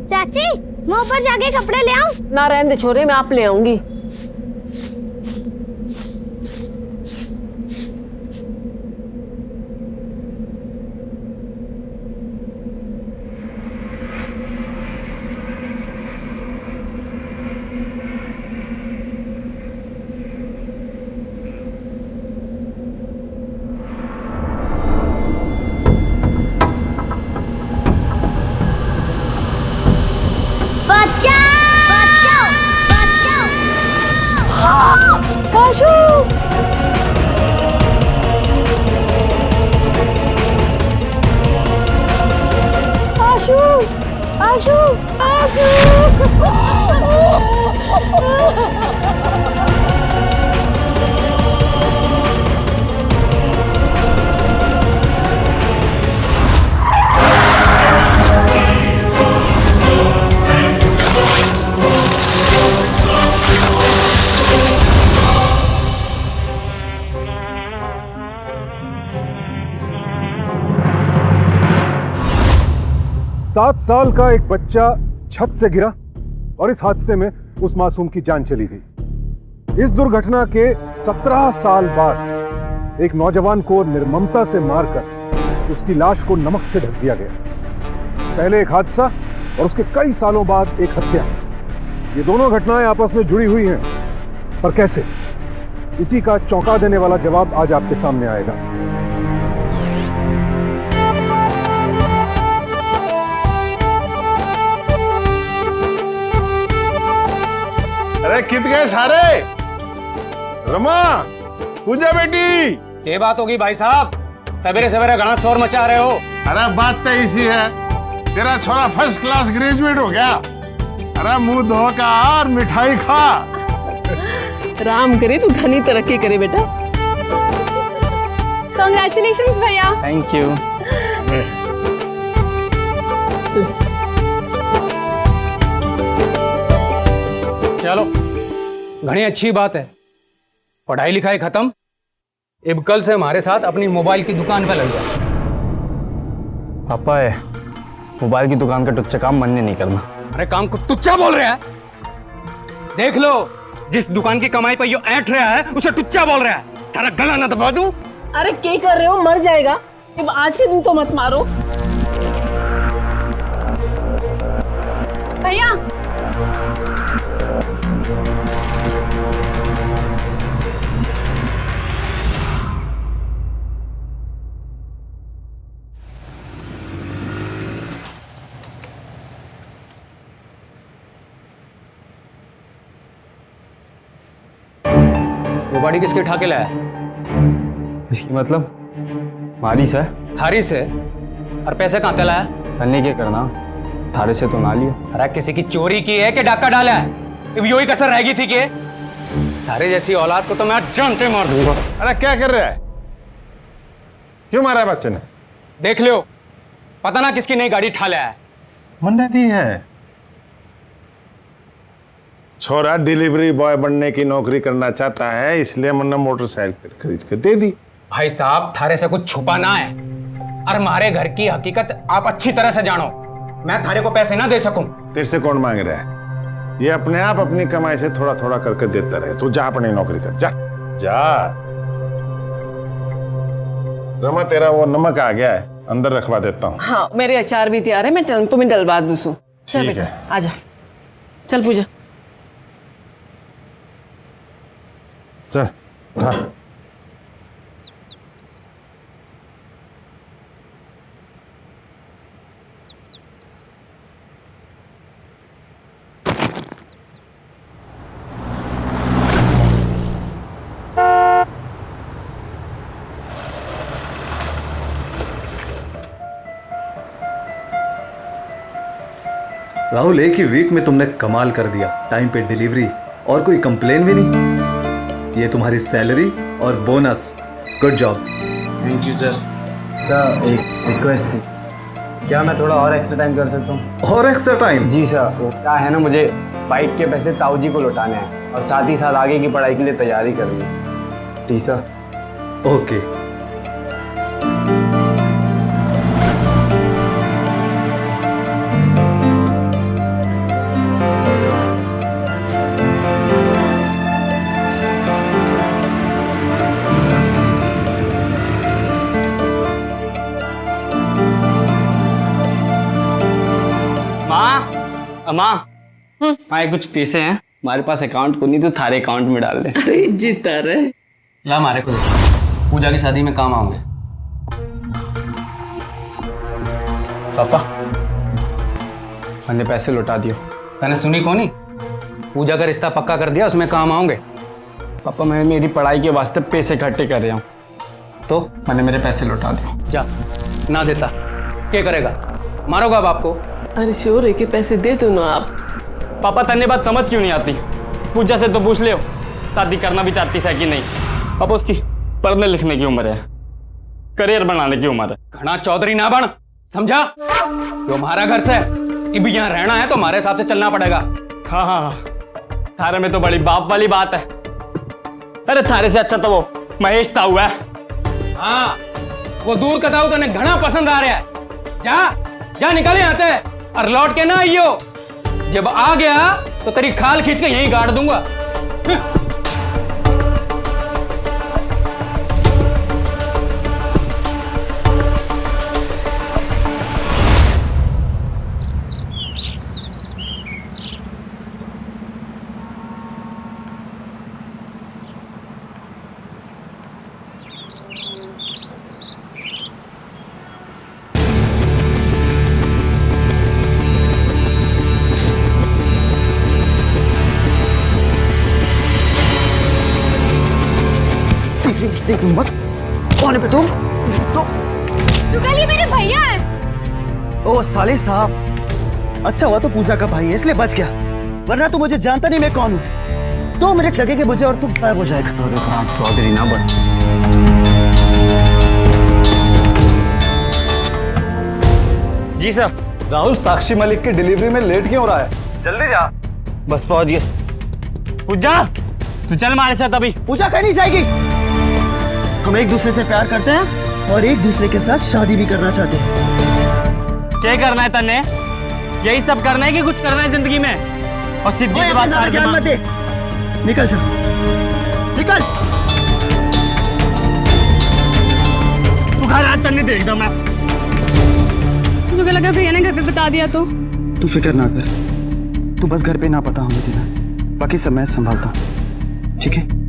चाची मैं ऊपर जाके कपड़े ले आऊं? ना रहने दे छोरे, मैं आप ले आऊंगी। आशु! आशु! आशु! आशु! 7 साल का एक बच्चा छत से गिरा और इस हादसे में उस मासूम की जान चली गई। इस दुर्घटना के 17 साल बाद एक नौजवान को निर्ममता से मारकर उसकी लाश को नमक से ढक दिया गया। पहले एक हादसा और उसके कई सालों बाद एक हत्या। ये दोनों घटनाएं आपस में जुड़ी हुई हैं, पर कैसे? इसी का चौंका देने वाला जवाब आज आपके सामने आएगा। अरे कित गए सारे? रमा, पूजा बेटी, ये बात होगी भाई साहब, सवेरे सवेरे घना शोर मचा रहे हो। अरे बात तो इसी है, तेरा छोरा फर्स्ट क्लास ग्रेजुएट हो गया। अरे मुंह धोकर और मिठाई खा। राम करे तू घनी तरक्की करे बेटा। कांग्रेचुलेशंस भैया। Thank you. चलो, घनी अच्छी बात है, पढ़ाई लिखाई खत्म। अब कल से हमारे साथ अपनी मोबाइल की दुकान पर लग जा। पापा है, मोबाइल की दुकान का टुच्चा काम मन ने नहीं करना। अरे काम को टुच्चा बोल रहा है? देख लो, जिस दुकान की कमाई पर यो ऐंठ रहा है उसे टुच्चा बोल रहा है। सारा गला ना दबा दूं? अरे क्या कर रहे हो, मर जाएगा। अब आज के दिन तो मत मारो भैया। वो गाड़ी किसके उठा के लाया? इसकी मतलब मारी से थारी से। और पैसे कहाँ से लाया? तन्ने के करना, थारे से तो ना लिया। अरे किसी की चोरी की है कि डाका डाला है? अब यही कसर रह गई थी कि थारे जैसी औलाद को तो मैं जानते मार दूंगा। अरे क्या कर रहा है? क्यों मारा है बच्चे ने? देख लो, पता ना किसकी नई गाड़ी उठा लाया है। मन्ने दी है। छोरा डिलीवरी बॉय बनने की नौकरी करना चाहता है, इसलिए मन्ना मोटरसाइकिल खरीद कर दे दी। भाई साहब, थारे से कुछ छुपा ना है और हमारे घर की हकीकत आप अच्छी तरह से जानो। मैं थारे को पैसे ना दे सकूं। तेरे से कौन मांग रहा है? ये अपने आप अपनी कमाई से थोड़ा थोड़ा करके देता रहे। तू जा अपनी नौकरी कर, जा जा। रमा, तेरा वो नमक आ गया है, अंदर रखवा देता हूँ। हाँ, मेरे अचार भी तैयार है, मैं टंको में डलवा दूँ। चल ठीक बेटा, है। आजा। चल पूजा। चल उठा। राहुल, एक ही वीक में तुमने कमाल कर दिया। टाइम पे डिलीवरी और कोई कंप्लेन भी नहीं। ये तुम्हारी सैलरी और bonus. Good job. Thank you sir. Sir एक रिक्वेस्ट थी, क्या मैं थोड़ा और एक्स्ट्रा टाइम कर सकता हूँ? और एक्स्ट्रा टाइम? जी सर, वो क्या है ना, मुझे बाइक के पैसे ताऊ जी को लौटाने हैं और साथ ही साथ आगे की पढ़ाई के लिए तैयारी करनी है। जी सर। ओके। अम्मा हाँ कुछ पैसे हैं हमारे पास अकाउंट को नहीं तो थारे अकाउंट में डाल दे। अरे जीता रहे। ला हमारे को पूजा की शादी में काम आओगे। पापा मैंने पैसे लौटा दियो। मैंने सुनी कौनी? पूजा का रिश्ता पक्का कर दिया, उसमें काम आओगे। पापा मैं मेरी पढ़ाई के वास्ते पैसे इकट्ठे कर रहा हूँ तो मैंने मेरे पैसे लौटा दिए। जा ना देता क्या करेगा? मारोगा बाप को? अरे शोर है कि पैसे दे दो ना आप। पापा तन्ने बात समझ क्यों नहीं आती? पूजा से तो पूछ ले शादी करना भी चाहती है कि नहीं। पापा उसकी पढ़ने लिखने की उम्र है, करियर बनाने की उम्र है। घना चौधरी ना बन, समझा? जो हमारा घर से इब यहाँ रहना है तो हमारे हिसाब से चलना पड़ेगा। हाँ हाँ हाँ थारे में तो बड़ी बाप वाली बात है। अरे थारे से अच्छा तो वो महेश ताऊ है। हाँ वो दूर का ताऊ तने घना पसंद आ रहा है। जा जा निकल यहाँ से और लौट के ना आइयो। जब आ गया तो तेरी खाल खींच के यहीं गाड़ दूंगा। मत कौन है पे तुम? तू कल ये मेरे भैया है। ओ साले साहब, अच्छा हुआ तो पूजा का भाई है इसलिए बच गया, वरना तू मुझे जानता नहीं मैं कौन हूँ। 2 मिनट लगेंगे मुझे और तू गायब हो जाएगा। चौधरी ना बन। जी सर। राहुल साक्षी मलिक की डिलीवरी में लेट क्यों हो रहा है? जल्दी जा। बस पहुंच गए। पूजा तू चल हमारे साथ अभी। पूजा कहीं नहीं जाएगी। हम एक दूसरे से प्यार करते हैं और एक दूसरे के साथ शादी भी करना चाहते हैं। क्या करना है तन्ने? यही सब करना है कि कुछ करना है जिंदगी में? और सिद्धि की बात ज्यादा ज्ञान मत दे, निकल जा, निकल। तू घर आ तन्ने देख दो मैं। मुझे लगा भैया ने घर पे बता दिया तो। तू फिक्र ना कर, तू बस घर पे ना पता होने देना, बाकी सब मैं संभालता हूँ, ठीक है?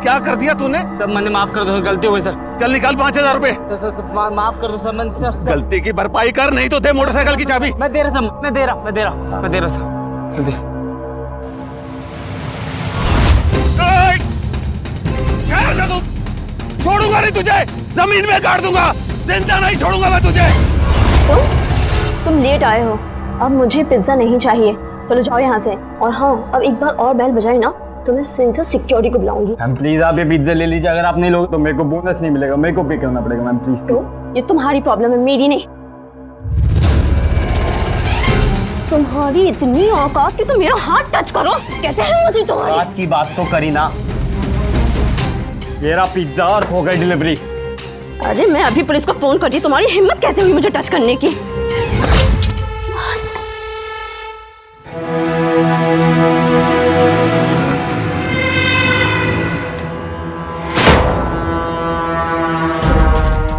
क्या कर दिया तूने? सर मैंने माफ कर दो सर, गलती हो गई सर। चल निकाल 5000 रुपए। सर माफ कर दो सर। मैं सर गलती की भरपाई कर, नहीं तो दे मोटरसाइकिल की चाबी। मैं दे रहा सर, मैं दे रहा सर। छोड़ूंगा नहीं तुझे, जमीन में गाड़ दूंगा, जिंदा नहीं छोड़ूंगा मैं तुझे। तुम लेट आए हो, अब मुझे पिज्जा नहीं चाहिए, चलो जाओ यहाँ से। और हाँ, अब एक बार और बेल बजाई ना तो मैं सीधा सिक्योरिटी को बुलाऊंगी। मैम प्लीज आप ये पिज्जा ले लीजिए, अगर आप नहीं लोगे तो मेरे को बोनस नहीं मिलेगा, मेरे को पे करना पड़ेगा मैम प्लीज। तो ये तुम्हारी प्रॉब्लम है, मेरी नहीं। तुम्हारी इतनी औकात कि तुम मेरा हाथ टच करो, कैसे हिम्मत हुई तुम्हारी? बात की बात तो करी ना। मेरा पिज्जा और हो गई डिलीवरी। अरे मैं अभी पुलिस को फोन करती, तुम्हारी हिम्मत कैसे हुई मुझे टच करने की?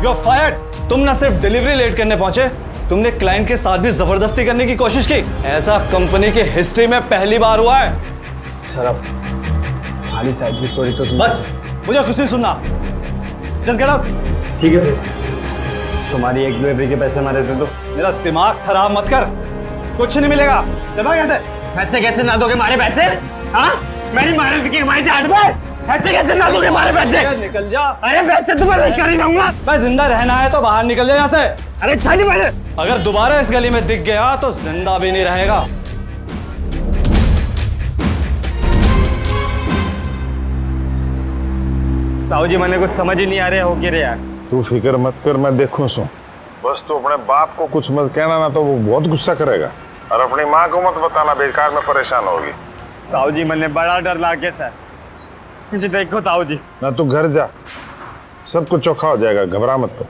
You're fired! तुम ना सिर्फ डिलीवरी लेट करने पहुंचे, तुमने क्लाइंट के साथ भी जबरदस्ती करने की कोशिश की। ऐसा कंपनी की हिस्ट्री में पहली बार हुआ है। सर अब हमारी साइड की स्टोरी तो सुन। बस मुझे कुछ नहीं सुनना, जस्ट गेट आउट। ठीक है तुम्हारी एक डिलीवरी के पैसे हमारे दे दो। मेरा दिमाग खराब मत कर, कुछ नहीं मिलेगा। चलो कैसे पैसे कैसे ना दोगे हमारे पैसे? हाँ मेरी मेहनत की कमाई से हट गए, पैसे कैसे ना दोगे हमारे पैसे? निकल जा। अरे पैसे तुम्हें कर ही दूंगा मैं जिंदा रहना है तो बाहर निकल जा यहाँ से। अरे चल मैंने। अगर दोबारा इस गली में दिख गया तो जिंदा भी नहीं रहेगा। ताऊ जी मैंने कुछ समझ ही नहीं आ रहा हो क्या रे यार। तू फिक्र मत कर, मैं देखूं सो। बस तू अपने बाप को कुछ मत कहना, ना तो वो बहुत गुस्सा करेगा। और अपनी माँ को मत बताना, बेकार में परेशान होगी। ताऊ जी मैंने बड़ा डर लागे सर। मुझे देखो ताऊ जी। ना तू घर जा, सब कुछ चोखा हो जाएगा, घबरा मत तो।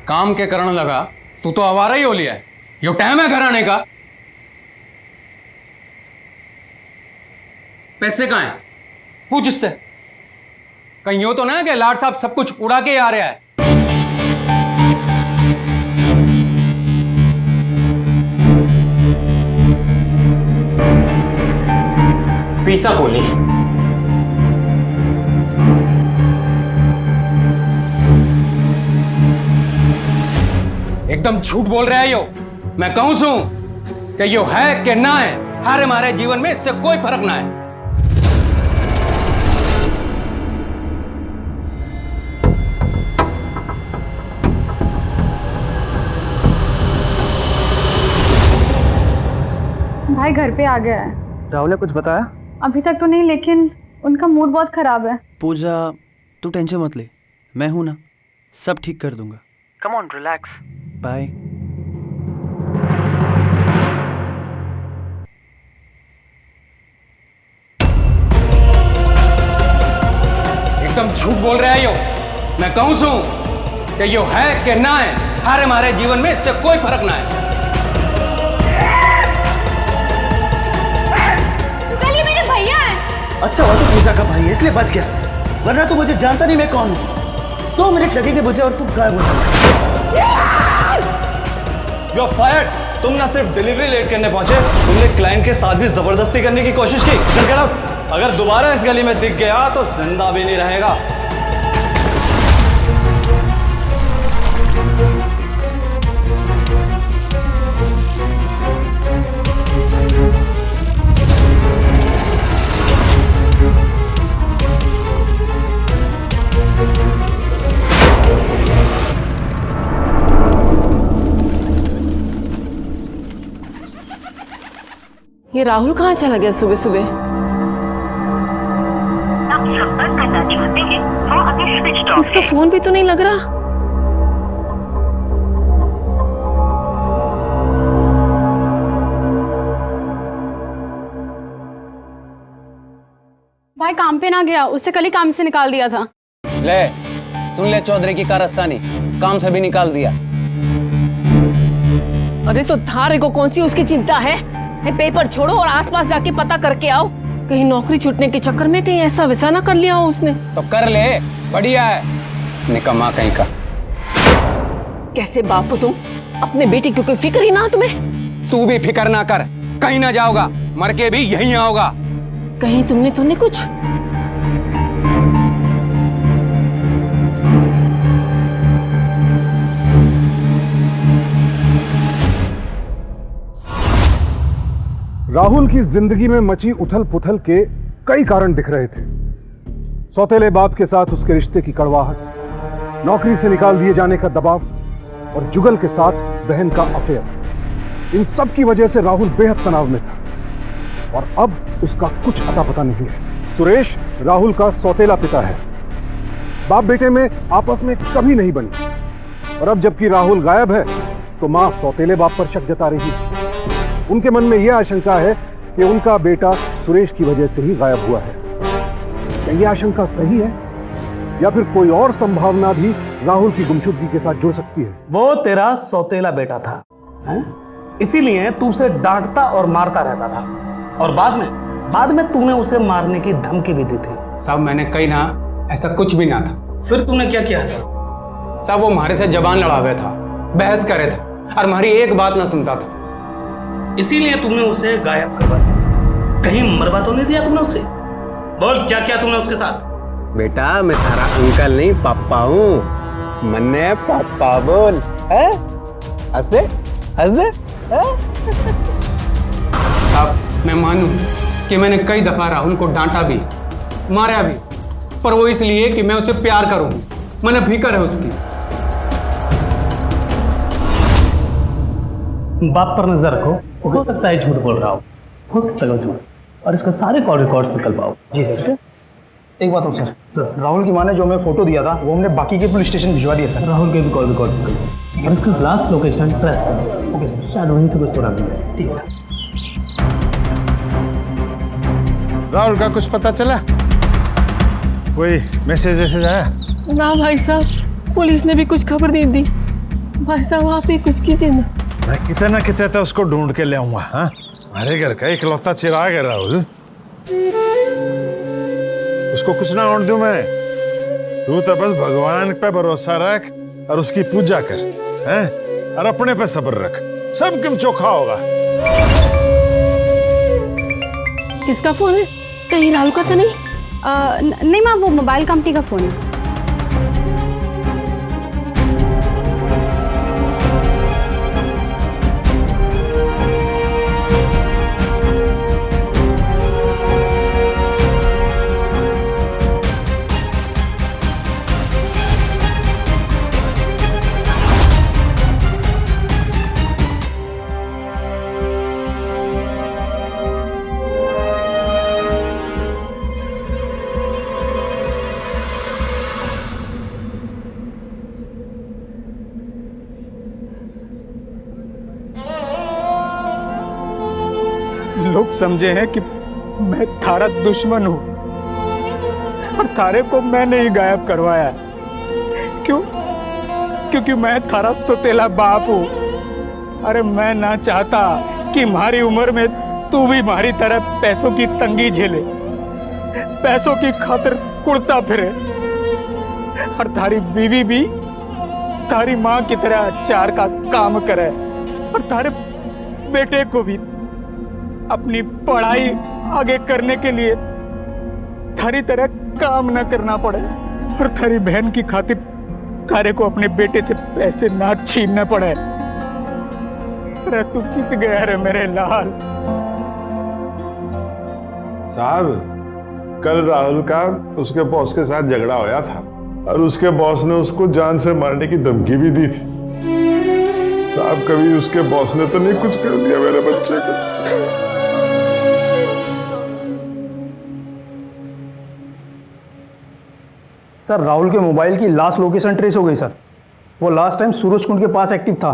काम के करण लगा, तू तो आवारा ही हो लिया है। यो टाइम है घर आने का। पैसे कहाँ हैं? पूछ इससे। कहीं यो तो ना कि लाड साहब सब कुछ उड़ा के आ रहा है। पीसा कोली। एकदम झूठ बोल रहा है यो। मैं कहूं सू कि यो है कि ना है, हारे मारे जीवन में इससे कोई फर्क ना है। भाई घर पे आ गया है। राहुल ने कुछ बताया? अभी तक तो नहीं, लेकिन उनका मूड बहुत खराब है। पूजा तू टेंशन मत ले, मैं हूं ना, सब ठीक कर दूंगा। Come on relax. बाय। एकदम झूठ बोल रहा है यो। मैं कहूं सू कि यो है कि ना है, हारे मारे जीवन में इससे कोई फर्क ना है। अच्छा वो तो पूजा का भाई है इसलिए बच गया, वरना तू मुझे जानता नहीं मैं कौन हूँ। 2 मिनट लगेंगे मुझे और तू गायब हो जाएगा। You are fired. तुम ना सिर्फ डिलीवरी लेट करने पहुंचे, तुमने क्लाइंट के साथ भी जबरदस्ती करने की कोशिश की। Get out. अगर दोबारा इस गली में दिख गया तो जिंदा भी नहीं रहेगा। ये राहुल कहाँ चला गया सुबह सुबह? आप संपर्क करना चाहते हैं वो अभी स्विच ऑफ उसका फोन भी तो नहीं लग रहा। भाई काम पे ना गया, उससे कल ही काम से निकाल दिया था। ले सुन ले चौधरी की कारस्तानी, काम से भी निकाल दिया। अरे तो थारे को कौन सी उसकी चिंता है? पेपर छोड़ो और आसपास जाके पता करके आओ, कहीं नौकरी छूटने के चक्कर में कहीं ऐसा वैसा ना कर लिया हो उसने। तो कर ले, बढ़िया है। निकम्मा कहीं का। कैसे बाप हो तुम? अपने बेटी की कोई फिक्र ही ना तुम्हें? तू भी फिक्र ना कर, कहीं ना जाओगा, मर के भी यहीं आओगा। कहीं तुमने तो नहीं कुछ? राहुल की जिंदगी में मची उथल पुथल के कई कारण दिख रहे थे। सौतेले बाप के साथ उसके रिश्ते की कड़वाहट, नौकरी से निकाल दिए जाने का दबाव और जुगल के साथ बहन का अफेयर। इन सब की वजह से राहुल बेहद तनाव में था और अब उसका कुछ अता पता नहीं है। सुरेश राहुल का सौतेला पिता है। बाप बेटे में आपस में कभी नहीं बनी और अब जबकि राहुल गायब है तो मां सौतेले बाप पर शक जता रही है। उनके मन में यह आशंका है कि उनका बेटा सुरेश की वजह से ही गायब हुआ है। क्या यह आशंका सही है या फिर कोई और संभावना भी राहुल की गुमशुदगी के साथ जुड़ सकती है? वो तेरा सौतेला बेटा था, इसीलिए तू उसे डांटता और मारता रहता था, और बाद में तूने उसे मारने की धमकी भी दी थी। साहब मैंने कही ना, ऐसा कुछ भी ना था। फिर तूने क्या किया था? साहब वो हमारे से जबान लड़ावे था, बहस करे था और हमारी एक बात ना सुनता था। इसीलिए तुमने उसे गायब करवा दिया। कहीं मरवा तो नहीं दिया तुमने उसे? बोल क्या किया तुमने उसके साथ? बेटा मैं थारा अंकल नहीं पापा हूँ। मन्ने पापा बोल। हंस दे साहब मैं मानूं कि मैंने कई दफा राहुल को डांटा भी, मारा भी, पर वो इसलिए कि मैं उसे प्यार करूं। मैंने फिक्र है उसकी। बाप पर नजर रखो, हो सकता है झूठ बोल रहा हो, हो सकता है गलत, और इसका सारे कॉल रिकॉर्ड्स निकल पाओ। जी सर। एक बात और सर, राहुल की माँ ने जो हमें फोटो दिया था वो हमने बाकी के पुलिस स्टेशन भिजवा दिया सर। राहुल के भी कॉल रिकॉर्ड्स निकल पाओ और इसका लास्ट लोकेशन ट्रेस करो। ओके सर, शायद वहीं से कुछ तो रख। ठीक है। राहुल का कुछ पता चला? कोई मैसेज वैसेज आया? ना भाई साहब, पुलिस ने भी कुछ खबर नहीं दी। भाई साहब आप ही कुछ कीजिए ना। मैं कितना कितना तो उसको ढूंढ के ले आऊंगा। हाँ, हमारे घर का इकलौता चिराग है राहुल, उसको कुछ ना होने दूं मैं। तू तो बस भगवान पे भरोसा रख और उसकी पूजा कर, हैं? और अपने पे सब्र रख, सब कम चोखा होगा। किसका फोन है? कहीं राहुल का तो नहीं? नहीं माँ, वो मोबाइल कंपनी का फ़ोन है। लोग समझे हैं कि मैं थारा दुश्मन हूं और थारे को मैंने ही गायब करवाया है। क्यों? क्योंकि मैं थारा सौतेला बाप हूं। अरे मैं ना चाहता कि हमारी उम्र में तू भी हमारी तरह पैसों की तंगी झेले, पैसों की खातिर कुड़ता फिरे, और थारी बीवी भी थारी माँ की तरह अचार का काम करे, और थारे बेटे को भी अपनी पढ़ाई आगे करने के लिए थारी तरह काम ना करना पड़े, और थारी बहन की खातिर थारे को अपने बेटे से पैसे ना छीनने पड़े। अरे तू कित गया रे मेरे लाल। साहब, कल राहुल का उसके बॉस के साथ झगड़ा होया था और उसके बॉस ने उसको जान से मारने की धमकी भी दी थी। साहब, कभी उसके बॉस ने तो नहीं कुछ कर दिया मेरे बच्चे के साथ? सर, राहुल के मोबाइल की लास्ट लोकेशन ट्रेस हो गई सर। वो लास्ट टाइम सूरज कुंड के पास एक्टिव था।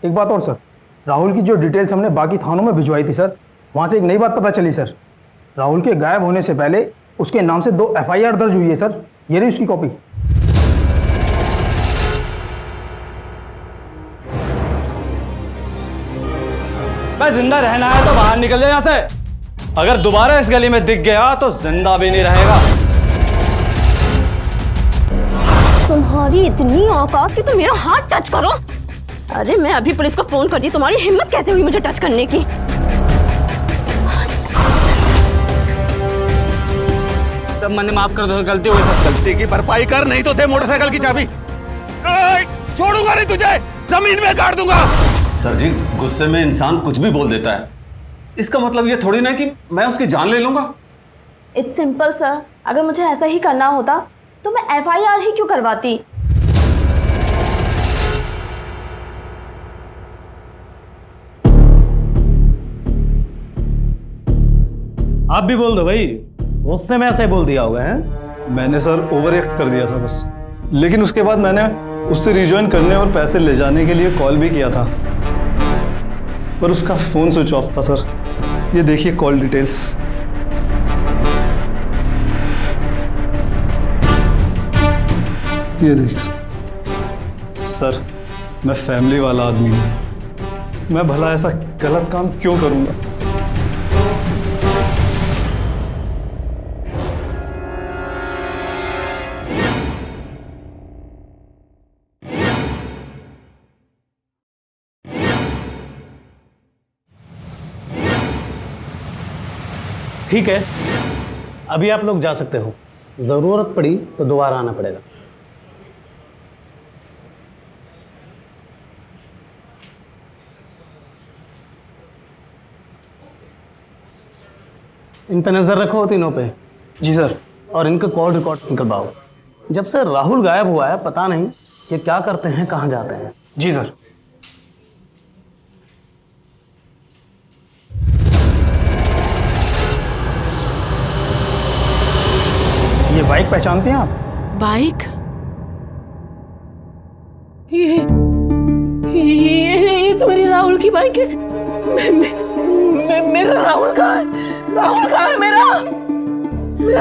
एक बात और सर, राहुल की जो डिटेल्स हमने बाकी थानों में भिजवाई थी सर, वहाँ से एक नई बात पता चली सर। राहुल के गायब होने से पहले उसके नाम से 2 FIR दर्ज हुई है सर। ये रही उसकी कॉपी। मैं जिंदा रहना है तो बाहर निकल जाए यहाँ से। अगर दोबारा इस गली में दिख गया तो जिंदा भी नहीं रहेगा। तुम्हारी इतनी औकात कि तुम मेरा हाथ टच करो? अरे मैं अभी पुलिस को फोन कर दी। तुम्हारी हिम्मत कैसे हुई मुझे टच करने की? सब मैंने माफ कर दो, गलती हुई सर। गलती की भरपाई कर, नहीं तो दे मोटरसाइकिल की चाबी। छोड़ूंगा नहीं तुझे, जमीन में गाड़ दूंगा। सर जी, गुस्से में इंसान कुछ भी बोल देता है। इसका मतलब ये थोड़ी ना कि मैं उसकी जान ले लूंगा। इट्स सिंपल सर, अगर मुझे ऐसा ही करना होता तो मैं FIR ही क्यों करवाती? आप भी बोल दो भाई, उससे मैं ऐसे बोल दिया होगा है? मैंने सर ओवर एक्ट कर दिया था बस, लेकिन उसके बाद मैंने उससे रिज्वाइन करने और पैसे ले जाने के लिए कॉल भी किया था, पर उसका फोन स्विच ऑफ था सर। ये देखिए कॉल डिटेल्स। ये देखिए सर, मैं फैमिली वाला आदमी हूं। मैं भला ऐसा गलत काम क्यों करूंगा? ठीक है, अभी आप लोग जा सकते हो। जरूरत पड़ी तो दोबारा आना पड़ेगा। इन पे नजर रखो, तीनों पे। जी सर। और इनके कॉल रिकॉर्ड निकलवाओ। जब से राहुल गायब हुआ है पता नहीं ये क्या करते हैं, कहाँ जाते हैं। जी सर। पहचानते हैं आप? बाइक? ये तो मेरी राहुल की बाइक है। मेरा राहुल कहाँ है? राहुल कहाँ है मेरा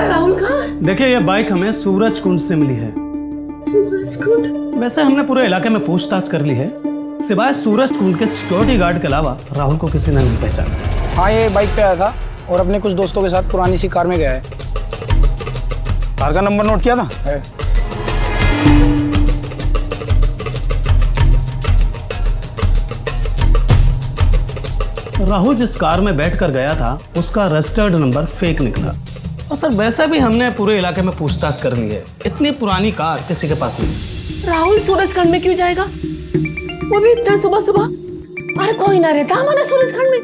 राहुल कहाँ है? देखिए, ये बाइक हमें सूरज कुंड से मिली है। सूरज कुंड? वैसे हमने पूरे इलाके में पूछताछ कर ली है, सिवाय सूरज कुंड के सिक्योरिटी गार्ड के अलावा राहुल को किसी ने नहीं पहचाना। हाँ, ये बाइक पे आया था और अपने कुछ दोस्तों के साथ पुरानी सी कार में गया है। कार का नंबर नोट किया था? है। राहुल जिस कार में बैठकर गया था उसका रजिस्टर्ड नंबर फेक निकला। और सर वैसे भी हमने पूरे इलाके में पूछताछ कर ली है, इतनी पुरानी कार किसी के पास नहीं। राहुल सूरजखंड में क्यों जाएगा? वो भी इतना सुबह सुबह? अरे कोई ना रहता हमारे सूरजखंड में।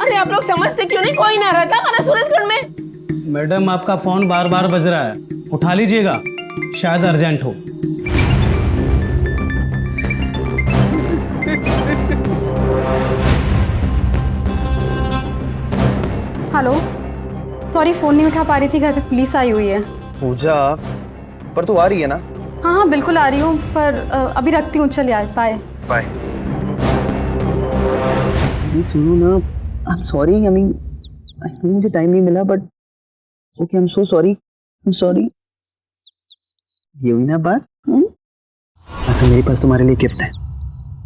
अरे आप लोग समझते क्यों नहीं? कोई ना रहता हमारे सूरजखंड में। मैडम, आपका फोन बार बार बज रहा है, उठा लीजिएगा, शायद अर्जेंट हो। हेलो, सॉरी फ़ोन नहीं उठा पा रही थी, घर पे पुलिस आई हुई है। पूजा, पर तू आ रही है ना? हाँ हाँ बिल्कुल आ रही हूँ, पर अभी रखती हूँ। चल यार, बाय बाय। सुनो ना, I am sorry, I mean मुझे टाइम नहीं मिला, but okay, I am so sorry, I am sorry. ये हुई ना बात? अच्छा, मेरे पास तुम्हारे लिए गिफ्ट है,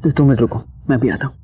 सिर्फ 2 मिनट रुको, मैं भी आता हूँ।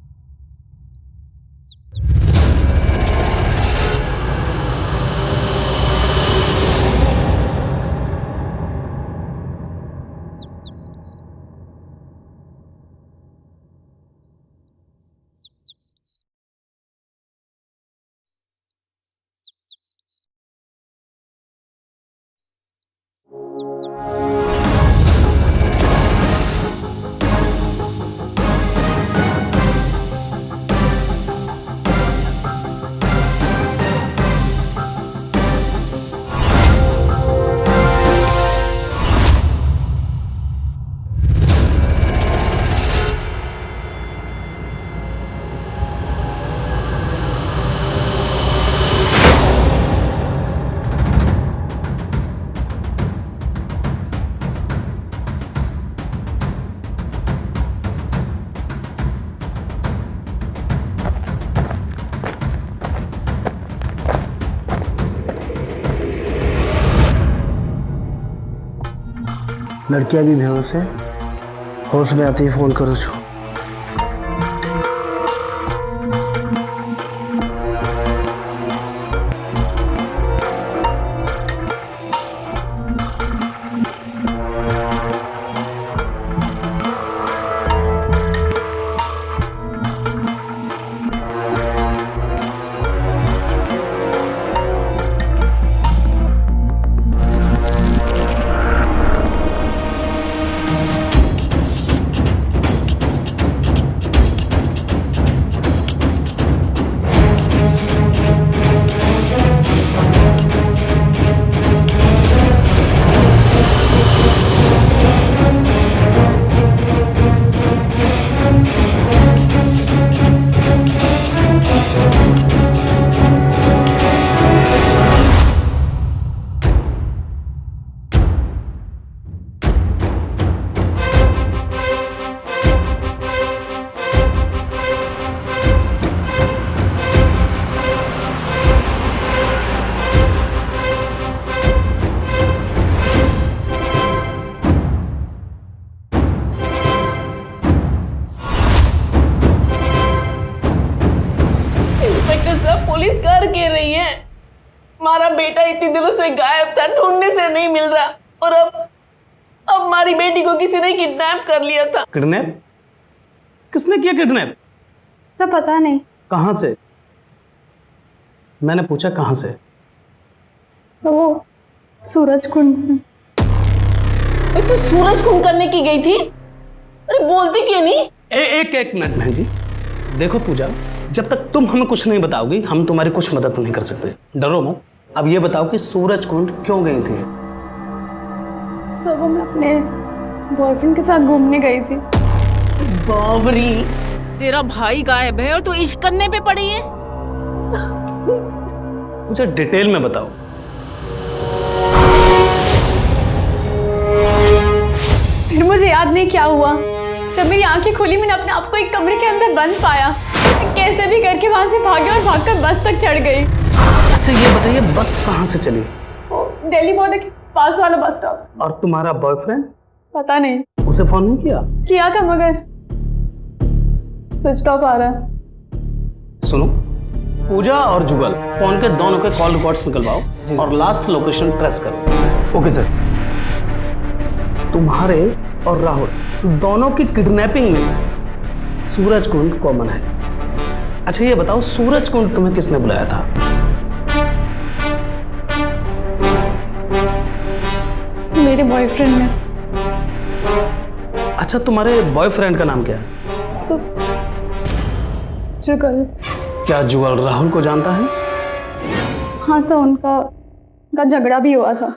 लड़कियां भी बेहोश है, होश में आते ही फोन करो छो। पुलिस कर के रही है। हमारा बेटा इतने दिनों से गायब था, ढूंढने से नहीं मिल रहा, और अब हमारी बेटी को किसी ने किडनैप कर लिया था। किडनैप? किसने किया किडनैप? सब पता नहीं। कहां से? मैंने पूछा कहां से? वो सूरज कुंड से। तो सूरज कुंड करने की गई थी? अरे बोलती क्यों नहीं? एक मिनट बहन जी, देखो पूजा, जब तक तुम हमें कुछ नहीं बताओगी हम तुम्हारी कुछ मदद नहीं कर सकते। डरो मत। अब ये बताओ कि सूरज कुंड क्यों गई थी? सब मैं अपने बॉयफ्रेंड के साथ घूमने गई थी। बावरी, तेरा भाई गायब है और तू इश्क करने पे पड़ी है? मुझे डिटेल में बताओ। फिर मुझे याद नहीं क्या हुआ। जब मेरी आंखें खुली मैंने अपने आप को एक कमरे के अंदर बंद पाया। कैसे भी करके वहां से भागे और भागकर बस तक चढ़ गई। अच्छा ये बताइए बस कहाँ से चली? दिल्ली बॉर्डर के पास वाला बस स्टॉप। और तुम्हारा बॉयफ्रेंड? पता नहीं। उसे फोन नहीं किया? किया था मगर स्विच ऑफ आ रहा है। सुनो, पूजा और जुगल फोन के दोनों के कॉल रिकॉर्ड्स निकलवाओ और लास्ट लोकेशन ट्रेस करो। Okay sir. तुम्हारे और राहुल दोनों की किडनैपिंग में सूरज कुंड कॉमन है। अच्छा ये बताओ, सूरज कुंड तुम्हें किसने बुलाया था? मेरे बॉयफ्रेंड ने। अच्छा तुम्हारे बॉयफ्रेंड का नाम क्या है? जुगल। क्या जुगल राहुल को जानता है? हाँ सर, उनका झगड़ा भी हुआ था।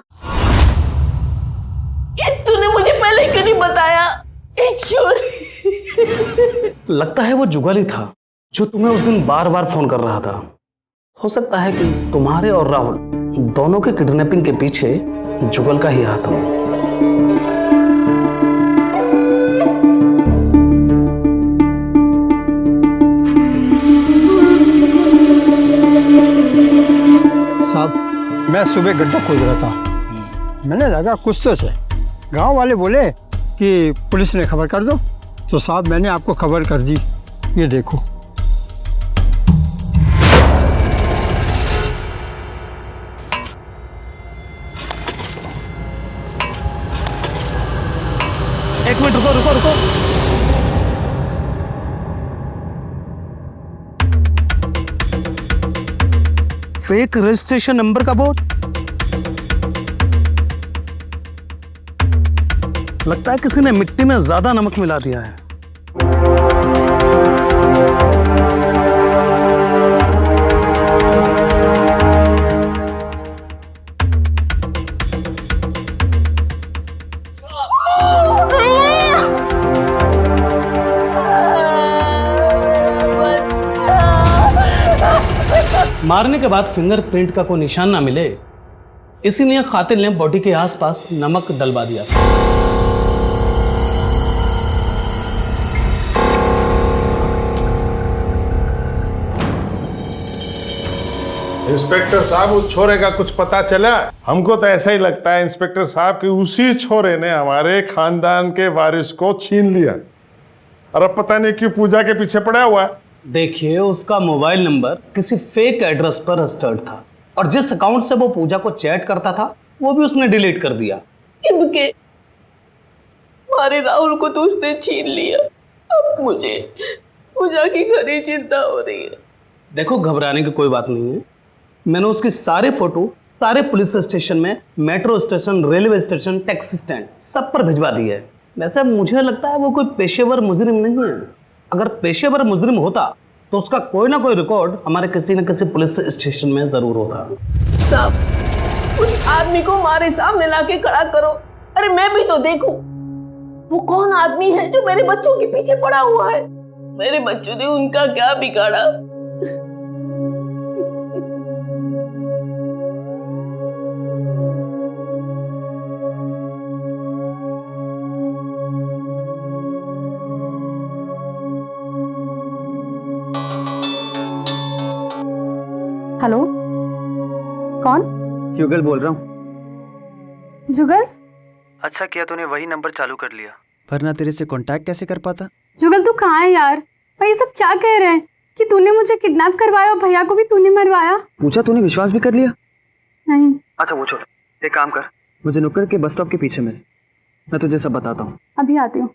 ये तूने मुझे पहले क्यों नहीं बताया? लगता है वो जुगल ही था जो तुम्हें उस दिन बार बार फोन कर रहा था। हो सकता है कि तुम्हारे और राहुल दोनों के किडनैपिंग के पीछे जुगल का ही हाथ हो। साहब, मैं सुबह गड्ढा खोद रहा था, मैंने लगा कुछ तो है। गांव वाले बोले कि पुलिस ने खबर कर दो, तो साहब मैंने आपको खबर कर दी। ये देखो। एक मिनट रुको रुको रुको। फेक रजिस्ट्रेशन नंबर का बोर्ड। लगता है किसी ने मिट्टी में ज्यादा नमक मिला दिया है। मारने के बाद फिंगरप्रिंट का कोई निशान ना मिले, इसीलिए कातिल ने बॉडी के आसपास नमक डलवा दिया था। इंस्पेक्टर साहब, उस छोरे का कुछ पता चला? हमको तो ऐसा ही लगता है इंस्पेक्टर साहब कि उसी छोरे ने हमारे खानदान के वारिस को छीन लिया और अब पता नहीं क्यों पूजा के पीछे पड़ा हुआ है। देखिए, उसका मोबाइल नंबर किसी फेक एड्रेस पर रजिस्टर्ड था और जिस अकाउंट से वो पूजा को चैट करता था वो भी उसने डिलीट कर दिया। इनके हमारे राहुल को तो उसने छीन लिया। अब मुझे पूजा की घनी चिंता हो रही है। देखो, घबराने की कोई बात नहीं है। मैंने उसके सारे फोटो सारे पुलिस स्टेशन में, metro station, railway station, taxi stand सब पर भिजवा दिए है। वैसे मुझे लगता है वो कोई पेशेवर मुजरिम नहीं है। अगर पेशेवर मुजरिम होता तो उसका कोई ना कोई रिकॉर्ड हमारे किसी न किसी पुलिस स्टेशन में जरूर होता। साहब, उस आदमी को हमारे सामने लाके खड़ा करो। अरे मैं भी तो देखूं वो कौन आदमी है जो मेरे बच्चों के पीछे पड़ा हुआ है। मेरे बच्चों ने उनका क्या बिगाड़ा? हेलो, कौन? जुगल बोल रहा हूँ। जुगल? अच्छा किया तूने वही नंबर चालू कर लिया, वरना तेरे से कांटेक्ट कैसे कर पाता। जुगल तू कहाँ है यार? भाई ये सब क्या कह रहे हैं कि तूने मुझे किडनैप करवाया और भैया को भी तूने मरवाया? पूछा, तूने विश्वास भी कर लिया? नहीं। अच्छा वो छोड़, एक काम कर, मुझे नुक्कड़ के बस स्टॉप के पीछे मिल, मैं तुझे सब बताता हूँ। अभी आती हूँ।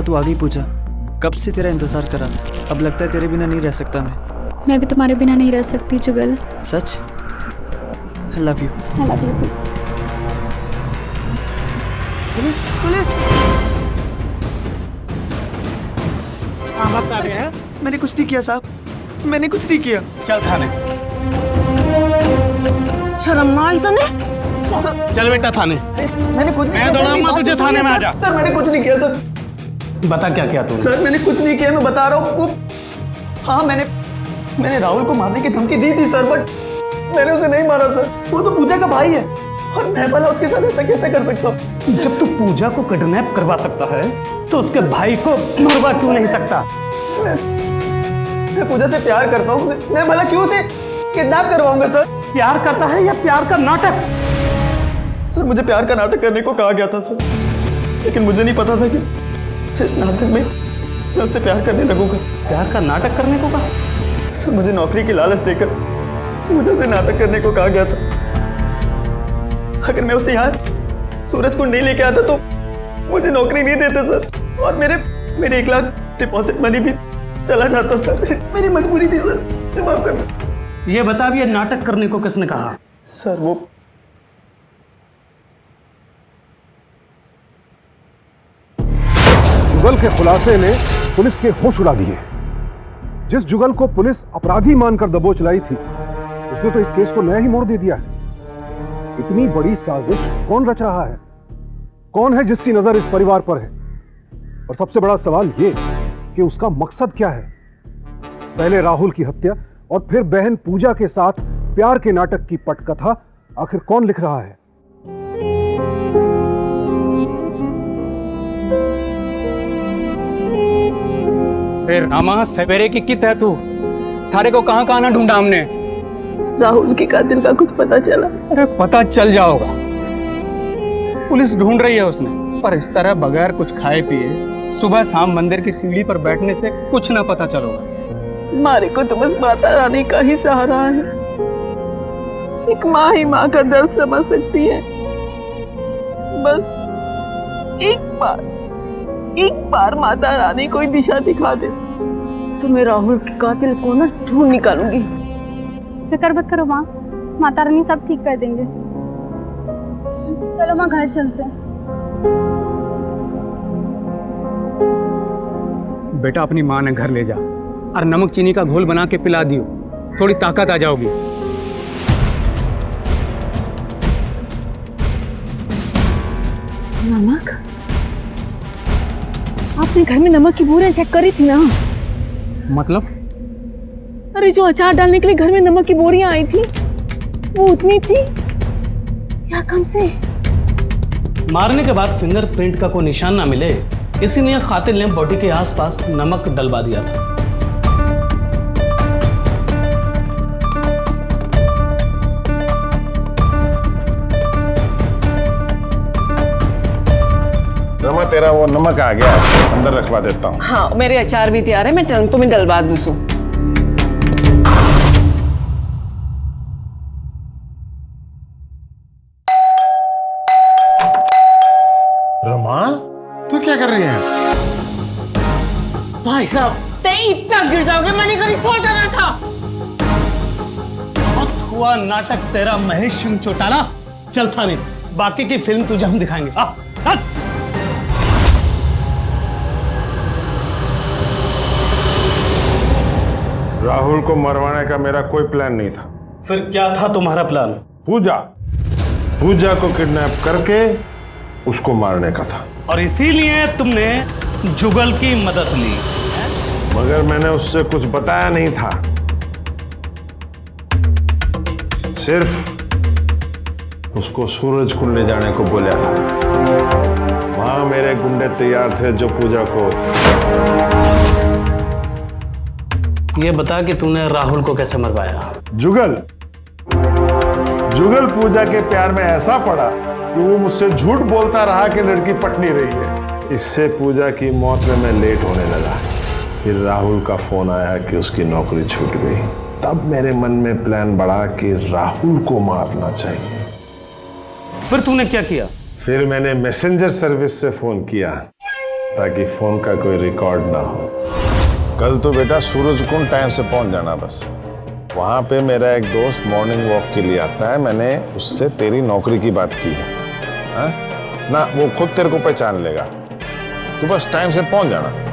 तू आ गई पूजा, कब से तेरा इंतजार कर रहा था। अब लगता है तेरे बिना नहीं रह सकता मैं भी तुम्हारे बिना नहीं रह सकती जुगल। सच? Love you. I love you. Police police. हाँ बात कर रहे हैं। मैंने कुछ नहीं किया साहब, मैंने कुछ नहीं किया। चल थाने। शर्म ना आई तने? चल बेटा थाने। मैंने कुछ नहीं मैं दौड़ाऊंगा तुझे थाने में, आ जा। सर मैंने कुछ नहीं किया सर। बता क्या किया तूने? सर मैंने कुछ नहीं किया, मैं बता रहा हूँ। वो हाँ मैंने राहुल को मारने की धमकी दी थी सर, बट मैंने उसे नहीं मारा सर। वो तो पूजा का भाई है और मैं भला उसके साथ ऐसा कैसे कर सकता हूँ? जब तू पूजा को किडनैप करवा सकता है तो उसके भाई को मरवा क्यों नहीं सकता? मैं पूजा से प्यार करता हूँ, मैं भला क्यों उसे किडनैप करवाऊंगा सर? प्यार करता है या प्यार का नाटक? सर मुझे प्यार का नाटक करने को कहा गया था सर, लेकिन मुझे नहीं पता था कि इस नाटक में मैं उससे प्यार करने लगूंगा। प्यार का नाटक करने को कहा? सर मुझे नौकरी की लालच देकर मुझे उसे नाटक करने को कहा गया था। अगर मैं उसे यहाँ सूरज को नहीं लेके आता तो मुझे नौकरी नहीं देते सर, और मेरे 1 लाख डिपॉजिट मनी भी चला जाता सर। मेरी मजबूरी थी सर, माफ करना। ये बता भी, ये नाटक करने को किसने कहा? सर वो जुगल के खुलासे ने पुलिस के होश उड़ा दिए। जिस जुगल को पुलिस अपराधी मानकर दबोच लाई थी, उसने तो इस केस को नया ही मोड़ दे दिया है। इतनी बड़ी साजिश कौन रच रहा है? कौन है जिसकी नजर इस परिवार पर है? और सबसे बड़ा सवाल ये कि उसका मकसद क्या है? पहले राहुल की हत्या और फिर बहन पूजा के साथ प्यार के नाटक की पटकथा आखिर कौन लिख रहा है? रामा, सवेरे की कित है तू? थारे को कहां कहां ना ढूंढा हमने। राहुल के कातिल का कुछ पता चला? अरे पता चल जाओगा, पुलिस ढूंढ रही है उसने, पर इस तरह बगैर कुछ खाए पिए सुबह शाम मंदिर की सीढ़ी पर बैठने से कुछ ना पता चलोगा। मारे को तो बस माता रानी का ही सहारा है। एक माँ ही माँ का दर्द समझ सकती है। बस एक बार माता रानी कोई दिशा दिखा दे तो मैं राहुल के कातिल को ना ढूंढ निकालूंगी। फिक्र मत करो माँ, माता रानी सब ठीक कर देंगे। चलो माँ घर चलते हैं। बेटा अपनी माँ ने घर ले जा और नमक चीनी का घोल बना के पिला दियो, थोड़ी ताकत आ जाओगी। नमक? आपने घर में नमक की बोरियां चेक करी थी ना? मतलब? अरे जो अचार डालने के लिए घर में नमक की बोरियां आई थी वो उतनी थी या कम से? मारने के बाद फिंगरप्रिंट का कोई निशान ना मिले, इसीलिए कातिल ने बॉडी के आसपास नमक डलवा दिया था। रमा, तेरा वो नमक आ गया, अंदर रखवा देता हूँ। हाँ, मेरे अचार भी तैयार है, मैं टंको में डलवा दूँ। रमा, तू क्या कर रही है? भाई साहब, ते इतना गिर जाओगे मैंने कभी सोचा ना था। बहुत हुआ नाटक तेरा महेश सिंह चौटाला। चल थाने, बाकी की फिल्म तुझे हम दिखाएंगे। राहुल को मरवाने का मेरा कोई प्लान नहीं था। फिर क्या था तुम्हारा प्लान? पूजा को किडनैप करके उसको मारने का था। और इसीलिए तुमने जुगल की मदद ली। मगर मैंने उससे कुछ बताया नहीं था, सिर्फ उसको सूरज कुंड ले जाने को बोला था। वहां मेरे गुंडे तैयार थे जो पूजा को। ये बता कि तूने राहुल को कैसे मरवाया? जुगल पूजा के प्यार में ऐसा पड़ा कि वो मुझसे झूठ बोलता रहा कि लड़की पट नहीं रही है। इससे पूजा की मौत में मैं लेट होने लगा। फिर राहुल का फोन आया कि उसकी नौकरी छूट गई। तब मेरे मन में प्लान बढ़ा कि राहुल को मारना चाहिए। फिर तूने क्या किया? फिर मैंने मैसेंजर सर्विस से फोन किया ताकि फोन का कोई रिकॉर्ड ना हो। कल तो बेटा सूरज कुंड टाइम से पहुंच जाना बस। वहां पे मेरा एक दोस्त मॉर्निंग वॉक के लिए आता है, मैंने उससे तेरी नौकरी की बात की है। हाँ? ना वो खुद तेरे को पहचान लेगा, तू बस टाइम से पहुंच जाना।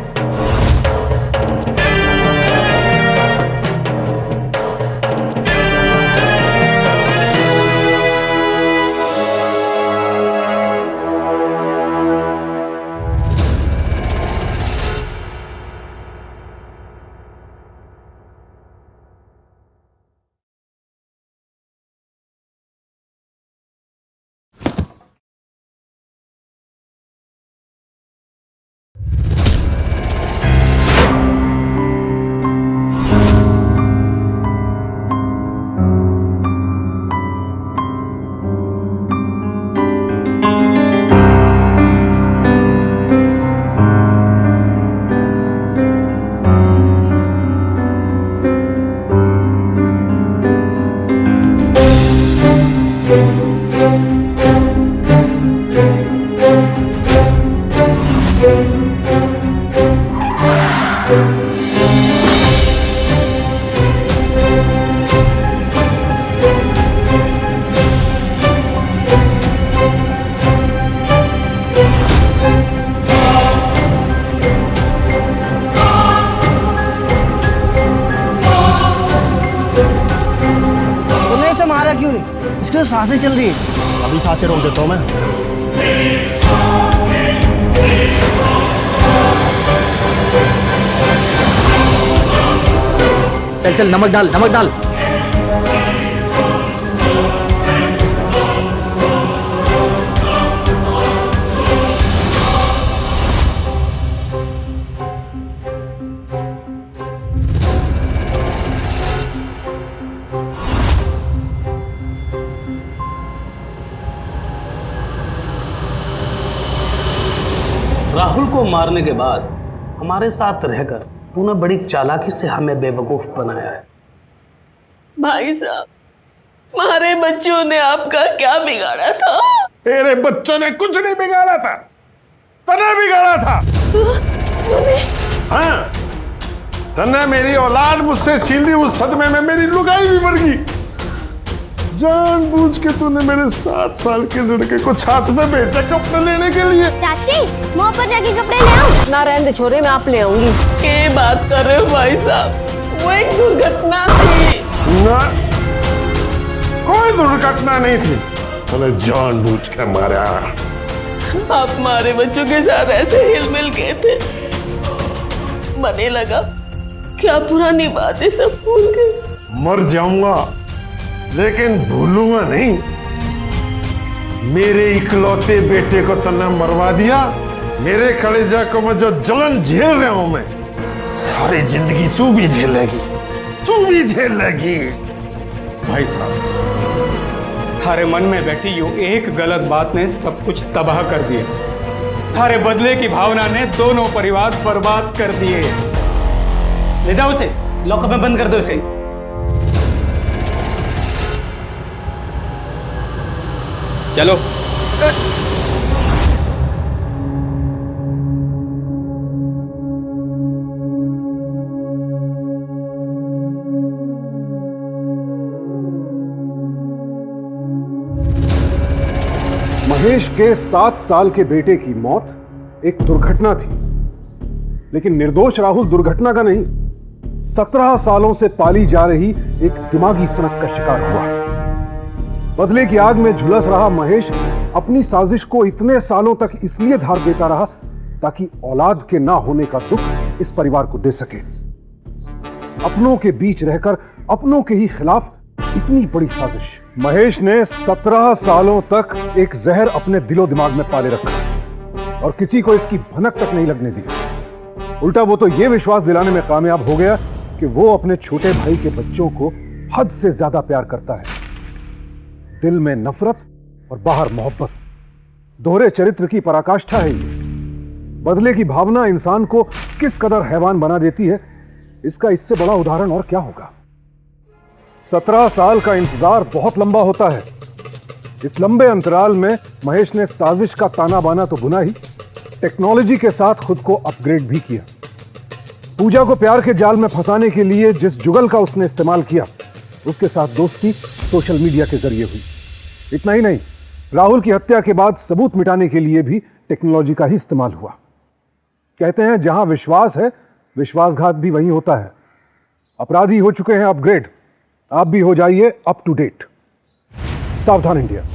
मारा क्यों नहीं? इसकी तो सांसें चल रही है। अभी सांसें रोक देता हूँ मैं। चल चल, नमक डाल, नमक डाल। राहुल को मारने के बाद हमारे साथ रहकर तूने बड़ी चालाकी से हमें बेवकूफ बनाया है। भाई साहब, हमारे बच्चों ने आपका क्या बिगाड़ा था? तेरे बच्चों ने कुछ नहीं बिगाड़ा था, तने बिगाड़ा था। हाँ, तने मेरी औलाद मुझसे छीन ली, उस सदमे में मेरी लुगाई भी मर गई। जानबूझ के तूने मेरे 7 साल के लड़के को छात्र में भेजा कपड़े लेने के लिए। चाची, मैं ऊपर जाके कपड़े ले आऊं? ना रहने दे छोरे, मैं आप ले आऊंगी। क्या बात कर रहे हो भाई साहब? वो एक दुर्घटना थी। ना, कोई दुर्घटना नहीं थी, तूने जानबूझ के मारा। आप हमारे बच्चों के साथ ऐसे हिलमिल गए थे, मने लगा क्या पुरानी बातें सब भूल गए। मर जाऊंगा लेकिन भूलूंगा नहीं। मेरे इकलौते बेटे को तन्ने मरवा दिया, मेरे कलेजा को मैं जो जलन झेल रहा हूं, मैं सारी जिंदगी तू भी झेलेगी, तू भी झेलेगी। भाई साहब, थारे मन में बैठी यूं एक गलत बात ने सब कुछ तबाह कर दिया। थारे बदले की भावना ने दोनों परिवार बर्बाद कर दिए। ले जाओ उसे, लॉकअप में बंद कर दो इसे। चलो। महेश के 7 साल के बेटे की मौत एक दुर्घटना थी, लेकिन निर्दोष राहुल दुर्घटना का नहीं, 17 सालों से पाली जा रही एक दिमागी सनक का शिकार हुआ। बदले की आग में झुलस रहा महेश अपनी साजिश को इतने सालों तक इसलिए धार देता रहा ताकि औलाद के ना होने का दुख इस परिवार को दे सके। अपनों के बीच रहकर अपनों के ही खिलाफ इतनी बड़ी साजिश। महेश ने 17 सालों तक एक जहर अपने दिलो दिमाग में पाले रखा और किसी को इसकी भनक तक नहीं लगने दी। उल्टा वो तो यह विश्वास दिलाने में कामयाब हो गया कि वो अपने छोटे भाई के बच्चों को हद से ज्यादा प्यार करता है। दिल में नफरत और बाहर मोहब्बत, दोहरे चरित्र की पराकाष्ठा है ये। बदले की भावना इंसान को किस कदर हैवान बना देती है, इसका इससे बड़ा उदाहरण और क्या होगा। 17 साल का इंतजार बहुत लंबा होता है। इस लंबे अंतराल में महेश ने साजिश का ताना बाना तो बुना ही, टेक्नोलॉजी के साथ खुद को अपग्रेड भी किया। पूजा को प्यार के जाल में फंसाने के लिए जिस जुगल का उसने इस्तेमाल किया, उसके साथ दोस्ती सोशल मीडिया के जरिए हुई। इतना ही नहीं, राहुल की हत्या के बाद सबूत मिटाने के लिए भी टेक्नोलॉजी का ही इस्तेमाल हुआ। कहते हैं जहां विश्वास है, विश्वासघात भी वहीं होता है। अपराधी हो चुके हैं अपग्रेड, आप भी हो जाइए अप टू डेट। सावधान इंडिया।